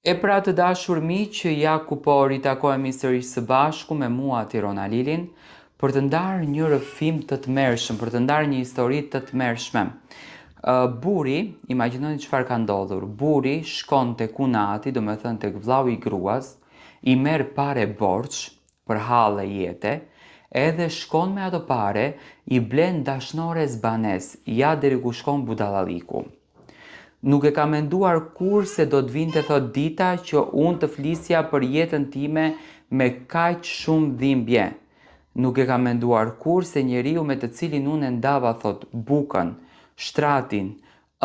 E pra të dashur miq, ja ku po ritakohemi sërish së bashku me mua Tirona Lilin për të ndarë një rrëfim të tmerrshëm, për të ndarë një histori të tmerrshme. Buri, imagjinoni çfarë ka ndodhur. Buri shkon tek unati, do me thënë tek vllau i gruas, i merr pare borx për hall e jete, edhe shkon me ato pare, i blen dashnores banes, ja deri ku shkon budallalliku. Nuk e ka menduar kur se do të vinte thot dita që unë të flisja për jetën time me kaq shumë dhimbje. Nuk e ka menduar kur se njeriu me të cilin unë e ndava thot bukën, shtratin,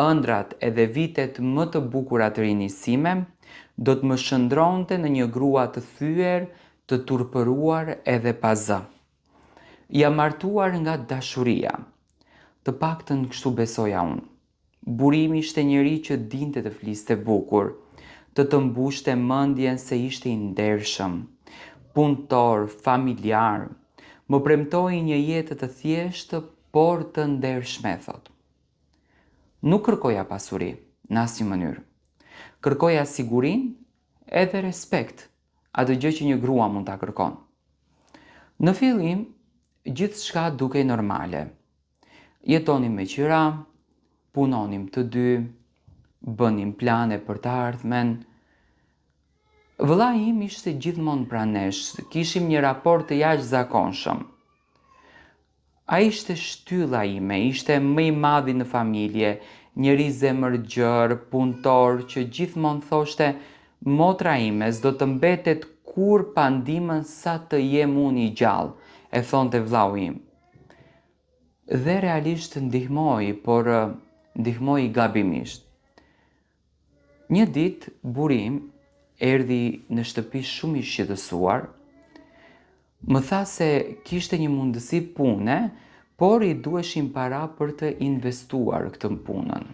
ëndrat edhe vitet më të bukura të rinisime, do të më shëndronte në një grua të thyer, të turpëruar edhe pa zë. Jam martuar nga dashuria. Të paktën kështu besoja unë. Burimi ishte njeri që dinte të fliste bukur, të mbushte mendjen se ishte i ndershëm, punëtor, familjar, më premtoi një jetë të thjeshtë, por të ndershme, thot. Nuk kërkoja pasuri, në asnjë mënyrë. Kërkoja sigurinë edhe respekt, atë gjë që një grua mund ta kërkon. Në fillim, gjithçka dukej normale. Jetonim me qira, punonim të dy, bënim plane për të ardhmen. Vëllai im ishte gjithmonë pranë nesh, kishim një raport të jashtëzakonshëm. Ai ishte shtylla ime, ishte më i madhi në familje, njëri zemërgjër, punëtor që gjithmonë thoshte motra ime s'do të mbetet kur pa ndihmën sa të jem unë i gjallë, e thonte vllau im. Dhe realisht ndihmoi, por ndihmoi gabimisht. Një ditë buri im erdhi në shtëpi shumë i shqetësuar. Më tha se kishte një mundësi pune, por i duheshin para për të investuar këtë punën.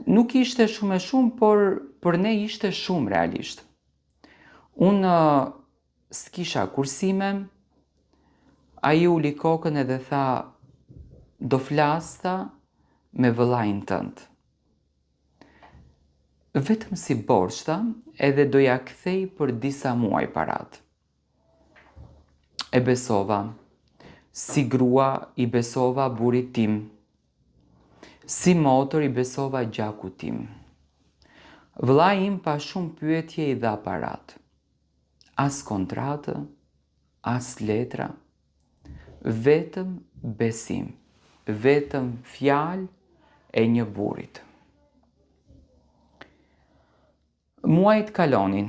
Nuk ishte shumë e shumë, por për ne ishte shumë realisht. Unë s'kisha kursime, ai uli kokën edhe tha, do flasta me vëllain tënd. Vetëm si borxta edhe doja kthej për disa muaj parat. E besova, si grua i besova burit tim, si motor i besova gjakut tim. Vëllai im pa shumë pyetje i dha parat. As kontratë, as letra, vetëm besim, vetëm fjalë e një burit. Muajt kalonin,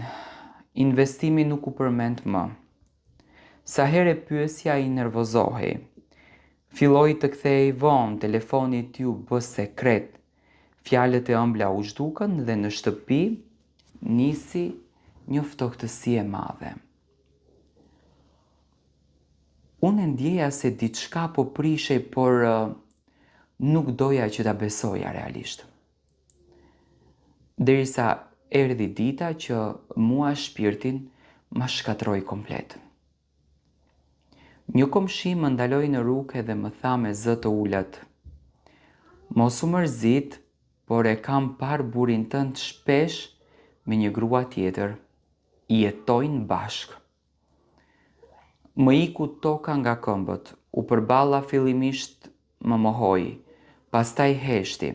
investimi nuk u përmend më. Sa herë pyesja i nervozohej. Filloi të kthehej vonë, telefoni i tij u bë sekret. Fjalët e ëmbla u zhdukën dhe në shtëpi nisi një ftohtësi e madhe. Unë ndjeja se diçka po prishej, por nuk doja që ta besoja realisht. Derisa erdhi dita që mua shpirtin ma shkatroi komplet. Një komshi më ndaloi në rrugë dhe më tha me zë të ulët. Mos u mërzit, por e kam parë burin tënd shpesh me një grua tjetër. Jetojnë bashkë. Më iku toka nga këmbët, u përballa fillimisht më mohoi, pastaj heshti,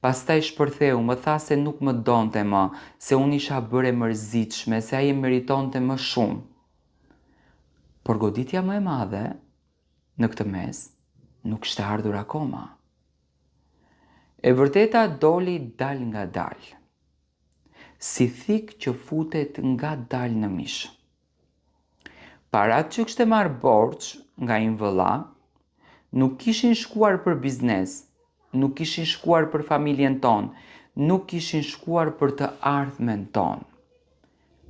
pastaj shpërtheu, më tha se nuk më donte më, se unë isha bërë e mërzitshme, se ai e meritonte më shumë. Por goditja më e madhe në këtë mes nuk ishte ardhur akoma. E vërteta doli dal nga dal, si thik që futet nga dal në mish. Parat që kishte marrë borx nga një vëlla, nuk kishin shkuar për biznes, nuk kishin shkuar për familjen tonë, nuk kishin shkuar për të ardhmen tonë.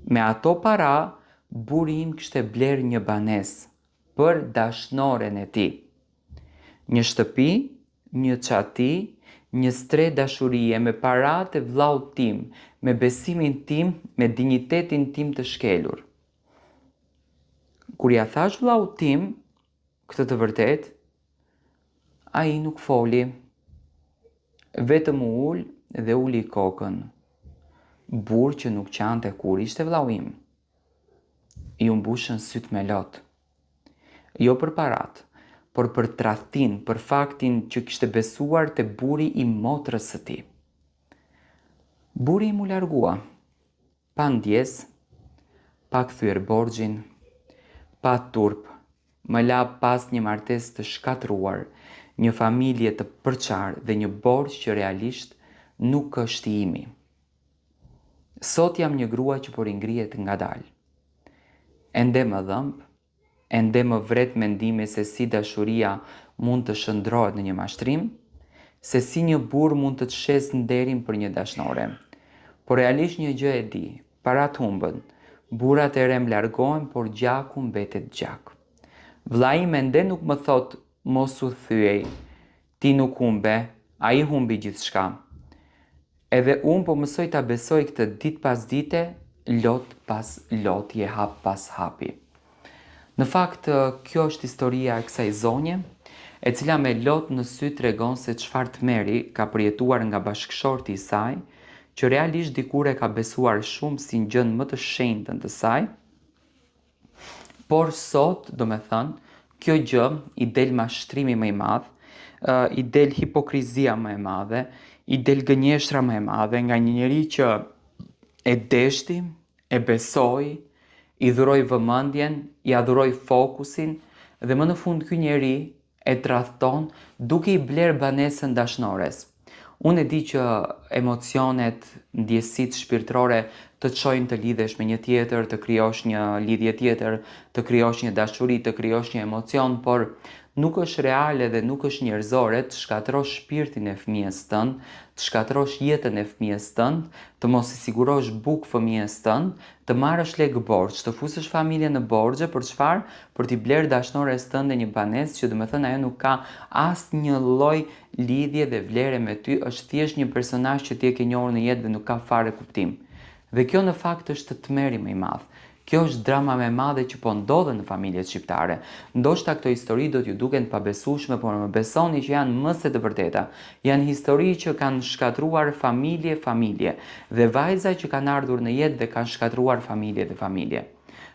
Me ato para, buri im kishte bler një banesë për dashnoren e tij. Një shtëpi, një çati, një stre dashurie me paratë e vllaut tim, me besimin tim, me dinjitetin tim të shkelur. Kur ja thash vllaut tim këtë të vërtet, ai nuk foli. Vetëm u ul dhe uli kokën. burr që nuk qante kur ishte vllau im. Ju mbushën syt me lot. Jo për parat, por për tradhtin, për faktin që kishte besuar te burri i motrës së tij. Burri im u largua, pa ndjes, pa kthyer borxhin, pa turp, më la pas një martesë të shkatruar, një familje të përçarë dhe një borxh që realisht nuk është i imi. Sot jam një grua që po ringrihet ngadalë. Ende më dhëmb, ende më vret mendimi se si dashuria mund të shndrohet në një mashtrim, se si një burr mund të shes nderin për një dashnore. Por realisht një gjë e di, parat humbën, burrat e rem largohen, por gjaku mbetet gjak. Vllai im ende nuk më thot mos u thyej, ti nuk humbe, ai humbi gjithçka. Edhe unë po mësoj ta besoj këtë ditë pas dite, lot pas lotje, hap pas hapi. Në fakt, kjo është historia e kësaj zonje, e cila me lot në sy tregon se çfarë tmerri ka përjetuar nga bashkëshorti i saj, që realisht dikur e ka besuar shumë si një gjën më të shenjtën të saj, por sot, do me thënë, kjo gjë i del mashtrimi më i madh, i del hipokrizia më e madhe, i del gënjeshtra më e madhe nga një njeri që e deshti, e besoi, i dhuroi vëmendjen, i adhuroi fokusin dhe më në fund ky njeri e tradhton duke i bler banesën dashnores. Unë e di që emocionet, ndjesitë shpirtërore të çojnë të lidhesh me një tjetër, të krijosh një lidhje tjetër, të krijosh një dashuri, të krijosh një emocion, por nuk është reale dhe nuk është njerëzore të shkatrosh shpirtin e fëmijës tënd, të shkatrosh jetën e fëmijës tënd, të mos i sigurosh bukë fëmijës tënd, të marrësh lek borxh, të fusësh familjen në borxhe për çfarë? Për t'i bler dashnores tënde një banesë që do të thënë ajo nuk ka asnjë lloj lidhje dhe vlere me ty, është thjesht një personazh që ti e ke njohur në jetë dhe nuk ka fare kuptim. Dhe kjo në fakt është tmerri më i madh. Kjo është drama më e madhe që po ndodhen në familjet shqiptare. Ndoshta këto histori do t'ju duken pabesueshme, por më besoni që janë më se të vërteta. Janë histori që kanë shkatruar familje, dhe vajza që kanë ardhur në jetë dhe kanë shkatruar familje dhe familje.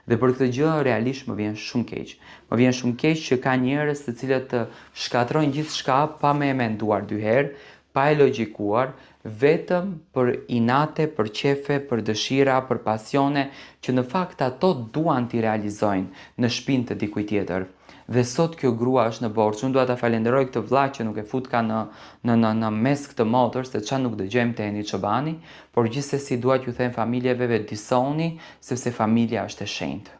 Dhe për këtë gjë realisht më vjen shumë keq. Më vjen shumë keq që ka njerëz të cilët shkatrojnë gjithçka pa më e menduar dy herë, pa e logjikuar, vetëm për inate, për qefe, për dëshira, për pasione, që në fakt ato duan t'i realizojnë në shpinë të dikujt tjetër. Dhe sot kjo grua është në borxh. Unë dua ta falenderoj këtë vëlla që nuk e fut ka në mes këtë motër, se çan nuk dëgjojmë te Eni Çobani, por gjithsesi dua t'ju them familjeve disoni, sepse familja është e shenjtë.